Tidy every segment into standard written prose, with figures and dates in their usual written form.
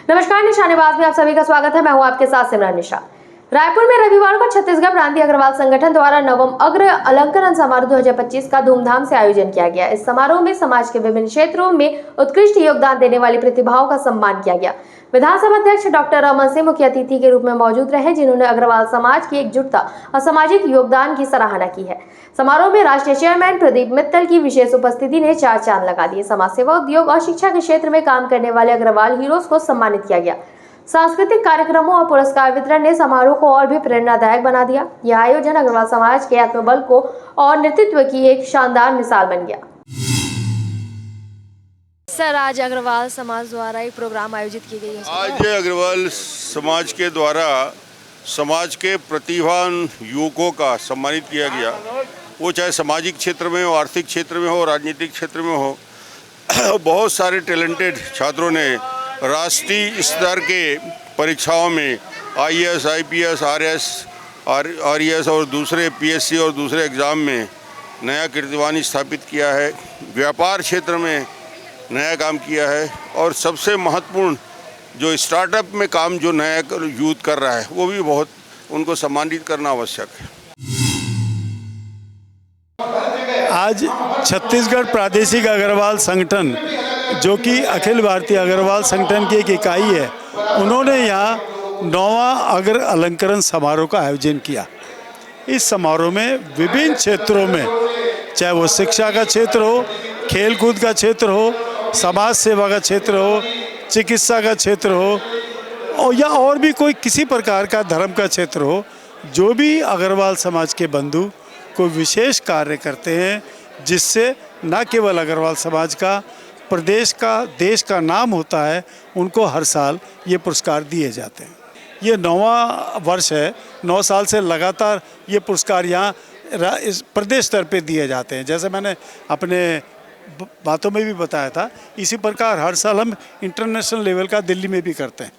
नमस्कार, निशानेबाज में आप सभी का स्वागत है। मैं हूं आपके साथ सिमरन निशा। रायपुर में रविवार को छत्तीसगढ़ प्रांतीय अग्रवाल संगठन द्वारा नवम अग्र अलंकरण समारोह 2025 का धूमधाम से आयोजन किया गया। इस समारोह में समाज के विभिन्न क्षेत्रों में उत्कृष्ट योगदान देने वाली प्रतिभाओं का सम्मान किया गया। विधानसभा अध्यक्ष डॉक्टर रमन सिंह मुख्य अतिथि के रूप में मौजूद रहे, जिन्होंने अग्रवाल समाज की एकजुटता और सामाजिक योगदान की सराहना की है। समारोह में राष्ट्रीय चेयरमैन प्रदीप मित्तल की विशेष उपस्थिति ने चार चांद लगा दिए। समाज सेवा, उद्योग और शिक्षा के क्षेत्र में काम करने वाले अग्रवाल हीरोज को सम्मानित किया गया। सांस्कृतिक कार्यक्रमों और पुरस्कार वितरण ने समारोह को और भी प्रेरणादायक बना दिया। यह आयोजन अग्रवाल समाज के आत्मबल को और नेतृत्व की एक शानदार मिसाल बन गया। सर, आज अग्रवाल समाज द्वारा एक प्रोग्राम आयोजित की गई है। आज अग्रवाल समाज के द्वारा समाज के प्रतिभावान युवकों का सम्मानित किया गया। वो चाहे सामाजिक क्षेत्र में हो, आर्थिक क्षेत्र में हो, राजनीतिक क्षेत्र में हो। बहुत सारे टैलेंटेड छात्रों ने राष्ट्रीय स्तर के परीक्षाओं में IAS, IPS, RES और दूसरे PSC और दूसरे एग्ज़ाम में नया कीर्तिमान स्थापित किया है। व्यापार क्षेत्र में नया काम किया है और सबसे महत्वपूर्ण जो स्टार्टअप में काम जो नया यूथ कर रहा है, वो भी बहुत उनको सम्मानित करना आवश्यक है। आज छत्तीसगढ़ प्रादेशिक अग्रवाल संगठन, जो कि अखिल भारतीय अग्रवाल संगठन की एक इकाई है, उन्होंने यहाँ 9वां अग्र अलंकरण समारोह का आयोजन किया। इस समारोह में विभिन्न क्षेत्रों में, चाहे वो शिक्षा का क्षेत्र हो, खेलकूद का क्षेत्र हो, समाज सेवा का क्षेत्र हो, चिकित्सा का क्षेत्र हो या और भी कोई किसी प्रकार का धर्म का क्षेत्र हो, जो भी अग्रवाल समाज के बंधु कोई विशेष कार्य करते हैं, जिससे न केवल अग्रवाल समाज का, प्रदेश का, देश का नाम होता है, उनको हर साल ये पुरस्कार दिए जाते हैं। ये 9वां वर्ष है। 9 साल से लगातार ये पुरस्कार यहाँ इस प्रदेश स्तर पे दिए जाते हैं। जैसे मैंने अपने बातों में भी बताया था, इसी प्रकार हर साल हम इंटरनेशनल लेवल का दिल्ली में भी करते हैं,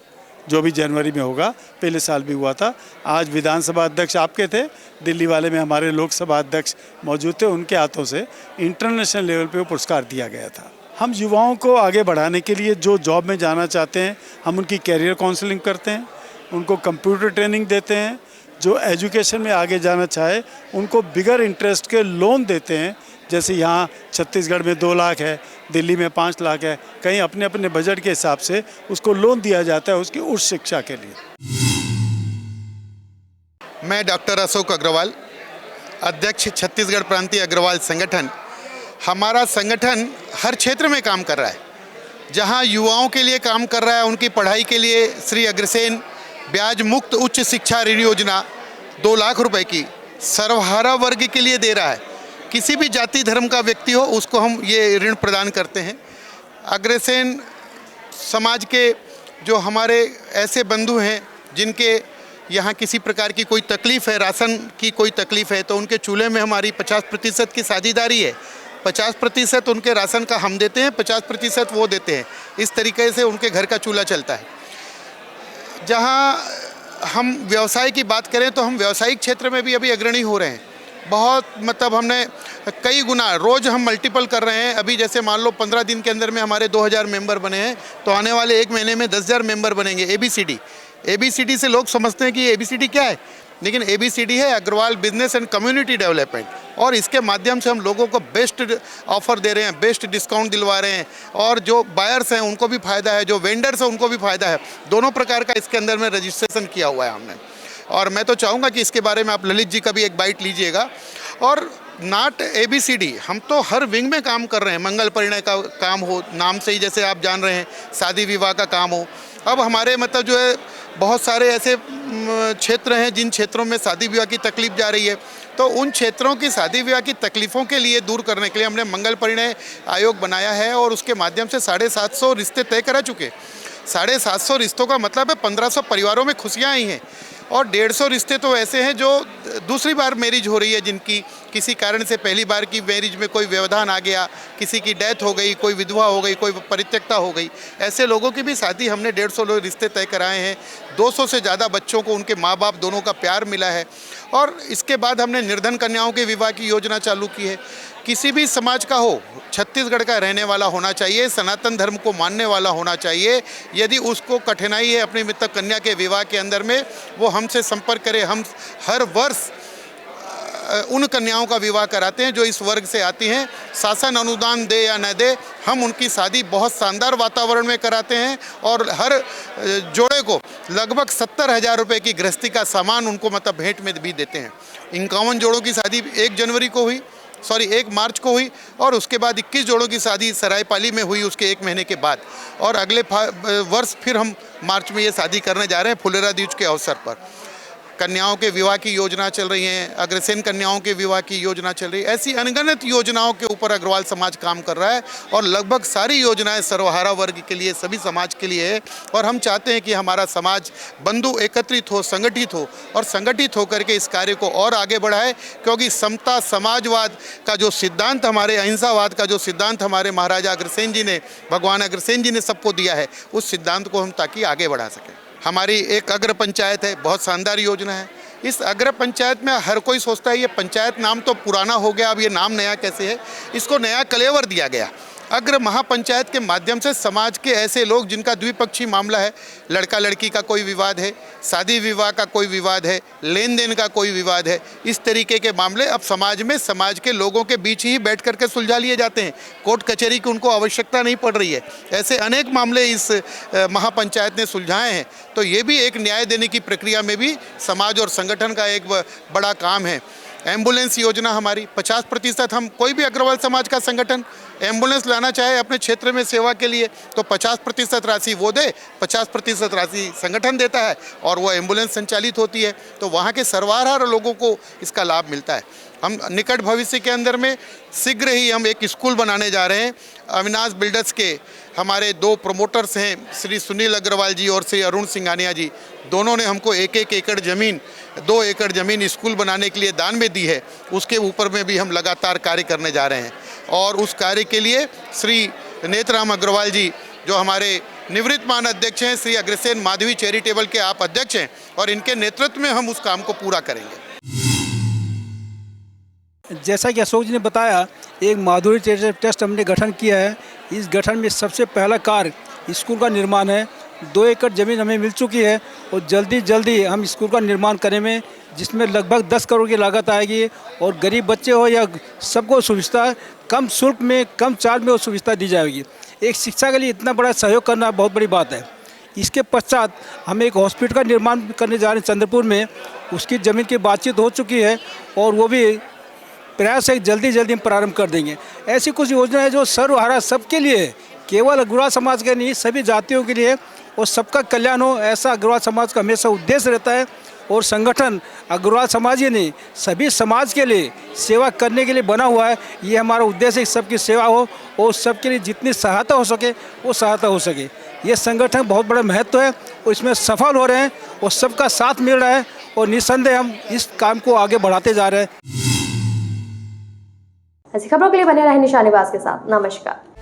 जो भी जनवरी में होगा। पहले साल भी हुआ था। आज विधानसभा अध्यक्ष आपके थे, दिल्ली वाले में हमारे लोकसभा अध्यक्ष मौजूद थे, उनके हाथों से इंटरनेशनल लेवल पे वो पुरस्कार दिया गया था। हम युवाओं को आगे बढ़ाने के लिए जो जॉब में जाना चाहते हैं, हम उनकी कैरियर काउंसलिंग करते हैं, उनको कंप्यूटर ट्रेनिंग देते हैं। जो एजुकेशन में आगे जाना चाहे, उनको बिगर इंटरेस्ट के लोन देते हैं। जैसे यहाँ छत्तीसगढ़ में 2 लाख है, दिल्ली में 5 लाख है, कहीं अपने अपने बजट के हिसाब से उसको लोन दिया जाता है उसकी उच्च शिक्षा के लिए। मैं डॉक्टर अशोक अग्रवाल, अध्यक्ष छत्तीसगढ़ प्रांतीय अग्रवाल संगठन। हमारा संगठन हर क्षेत्र में काम कर रहा है। जहां युवाओं के लिए काम कर रहा है, उनकी पढ़ाई के लिए श्री अग्रसेन ब्याज मुक्त उच्च शिक्षा ऋण योजना 2 लाख रुपए की सर्वहारा वर्ग के लिए दे रहा है। किसी भी जाति धर्म का व्यक्ति हो, उसको हम ये ऋण प्रदान करते हैं। अग्रसेन समाज के जो हमारे ऐसे बंधु हैं जिनके यहाँ किसी प्रकार की कोई तकलीफ़ है, राशन की कोई तकलीफ़ है, तो उनके चूल्हे में हमारी 50% की साझेदारी है। 50% उनके राशन का हम देते हैं, 50% वो देते हैं। इस तरीके से उनके घर का चूल्हा चलता है। जहाँ हम व्यवसाय की बात करें तो हम व्यावसायिक क्षेत्र में भी अभी अग्रणी हो रहे हैं। बहुत मतलब हमने कई गुना रोज़ हम मल्टीपल कर रहे हैं। अभी जैसे मान लो 15 दिन के अंदर में हमारे 2000 मेंबर बने हैं, तो आने वाले 1 महीने में 10,000 मेंबर बनेंगे। ABCD से लोग समझते हैं कि ABCD क्या है, लेकिन ABCD है Agarwal business and community development. और इसके माध्यम से हम लोगों को बेस्ट ऑफर दे रहे हैं, बेस्ट डिस्काउंट दिलवा रहे हैं, और जो बायर्स हैं उनको भी फ़ायदा है, जो वेंडर्स हैं उनको भी फ़ायदा है। दोनों प्रकार का इसके अंदर में रजिस्ट्रेशन किया हुआ है हमने। और मैं तो चाहूँगा कि इसके बारे में आप ललित जी का भी एक बाइट लीजिएगा। और नॉट ABCD, हम तो हर विंग में काम कर रहे हैं। मंगल परिणय का काम हो, नाम से ही जैसे आप जान रहे हैं, शादी विवाह का काम हो। अब हमारे मतलब जो है बहुत सारे ऐसे क्षेत्र हैं जिन क्षेत्रों में शादी विवाह की तकलीफ जा रही है, तो उन क्षेत्रों की शादी विवाह की तकलीफ़ों के लिए दूर करने के लिए हमने मंगल परिणय आयोग बनाया है। और उसके माध्यम से 750 रिश्ते तय करा चुके। 750 रिश्तों का मतलब है 1500 परिवारों में खुशियाँ आई हैं। और 150 रिश्ते तो ऐसे हैं जो दूसरी बार मैरिज हो रही है, जिनकी किसी कारण से पहली बार की मैरिज में कोई व्यवधान आ गया, किसी की डेथ हो गई, कोई विधवा हो गई, कोई परित्यक्ता हो गई, ऐसे लोगों की भी शादी हमने 150 लोग रिश्ते तय कराए हैं। 200 से ज़्यादा बच्चों को उनके माँ बाप दोनों का प्यार मिला है। और इसके बाद हमने निर्धन कन्याओं के विवाह की योजना चालू की है। किसी भी समाज का हो, छत्तीसगढ़ का रहने वाला होना चाहिए, सनातन धर्म को मानने वाला होना चाहिए। यदि उसको कठिनाई है अपनी मृतक कन्या के विवाह के अंदर में, वो हमसे संपर्क करे। हम हर वर्ष उन कन्याओं का विवाह कराते हैं जो इस वर्ग से आती हैं। शासन अनुदान दे या न दे, हम उनकी शादी बहुत शानदार वातावरण में कराते हैं और हर जोड़े को लगभग 70,000 रुपये की गृहस्थी का सामान उनको मतलब भेंट में भी देते हैं। 51 जोड़ों की शादी 1 मार्च को हुई और उसके बाद 21 जोड़ों की शादी सरायपाली में हुई उसके 1 महीने के बाद। और अगले वर्ष फिर हम मार्च में ये शादी करने जा रहे हैं फुलेरा तीज के अवसर पर। कन्याओं के विवाह की योजना चल रही है, अग्रसेन कन्याओं के विवाह की योजना चल रही है। ऐसी अनगिनत योजनाओं के ऊपर अग्रवाल समाज काम कर रहा है और लगभग सारी योजनाएं सर्वहारा वर्ग के लिए, सभी समाज के लिए है। और हम चाहते हैं कि हमारा समाज बंधु एकत्रित हो, संगठित हो और संगठित होकर के इस कार्य को और आगे बढ़ाए, क्योंकि समता समाजवाद का जो सिद्धांत, हमारे अहिंसावाद का जो सिद्धांत हमारे महाराजा अग्रसेन जी ने, भगवान अग्रसेन जी ने सबको दिया है, उस सिद्धांत को हम ताकि आगे बढ़ा सकें। हमारी एक अग्र पंचायत है, बहुत शानदार योजना है। इस अग्र पंचायत में हर कोई सोचता है ये पंचायत नाम तो पुराना हो गया, अब ये नाम नया कैसे है। इसको नया कलेवर दिया गया। अग्र महापंचायत के माध्यम से समाज के ऐसे लोग जिनका द्विपक्षीय मामला है, लड़का लड़की का कोई विवाद है, शादी विवाह का कोई विवाद है, लेन देन का कोई विवाद है, इस तरीके के मामले अब समाज में समाज के लोगों के बीच ही बैठ करके सुलझा लिए जाते हैं। कोर्ट कचहरी की उनको आवश्यकता नहीं पड़ रही है। ऐसे अनेक मामले इस महापंचायत ने सुलझाए हैं। तो ये भी एक न्याय देने की प्रक्रिया में भी समाज और संगठन का एक बड़ा काम है। एम्बुलेंस योजना हमारी 50%, हम कोई भी अग्रवाल समाज का संगठन एम्बुलेंस लाना चाहे अपने क्षेत्र में सेवा के लिए तो 50% राशि वो दे, 50% राशि संगठन देता है और वो एम्बुलेंस संचालित होती है। तो वहाँ के सर्वहारा लोगों को इसका लाभ मिलता है। हम निकट भविष्य के अंदर में शीघ्र ही हम एक स्कूल बनाने जा रहे हैं। अविनाश बिल्डर्स के हमारे 2 प्रमोटर्स हैं, श्री सुनील अग्रवाल जी और श्री अरुण सिंघानिया जी। दोनों ने हमको 1-1 एकड़ ज़मीन, 2 एकड़ ज़मीन स्कूल बनाने के लिए दान में दी है। उसके ऊपर में भी हम लगातार कार्य करने जा रहे हैं और उस कार्य के लिए श्री नेतराम अग्रवाल जी जो हमारे निवृत्तमान अध्यक्ष हैं, श्री अग्रसेन माधवी चैरिटेबल के आप अध्यक्ष हैं और इनके नेतृत्व में हम उस काम को पूरा करेंगे। जैसा कि अशोक जी ने बताया, एक माधुरी चैरिटेबल ट्रस्ट हमने गठन किया है। इस गठन में सबसे पहला कार्य स्कूल का निर्माण है। 2 एकड़ ज़मीन हमें मिल चुकी है और जल्दी हम स्कूल का निर्माण करें में, जिसमें लगभग 10 करोड़ की लागत आएगी और गरीब बच्चे हो या सबको सुविधा कम शुल्क में, कम चार्ज में वो सुविधा दी जाएगी। एक शिक्षा के लिए इतना बड़ा सहयोग करना बहुत बड़ी बात है। इसके पश्चात हम एक हॉस्पिटल का निर्माण करने जा रहे हैं चंद्रपुर में। उसकी ज़मीन की बातचीत हो चुकी है और वो भी प्रयास है जल्दी हम प्रारंभ कर देंगे। ऐसी कुछ योजना है जो सर्वहारा सबके लिए, केवल अग्रवाल समाज के नहीं, सभी जातियों के लिए और सबका कल्याण हो, ऐसा अग्रवाल समाज का हमेशा उद्देश्य रहता है। और संगठन अग्रवाल समाज ही नहीं, सभी समाज के लिए सेवा करने के लिए बना हुआ है। ये हमारा उद्देश्य है कि सबकी सेवा हो और सबके लिए जितनी सहायता हो सके वो सहायता हो सके। ये संगठन बहुत बड़ा महत्व है और इसमें सफल हो रहे हैं और सबका साथ मिल रहा है और निस्संदेह हम इस काम को आगे बढ़ाते जा रहे हैं। ऐसी खबरों के लिए बने रहें निशानेबाज के साथ। नमस्कार।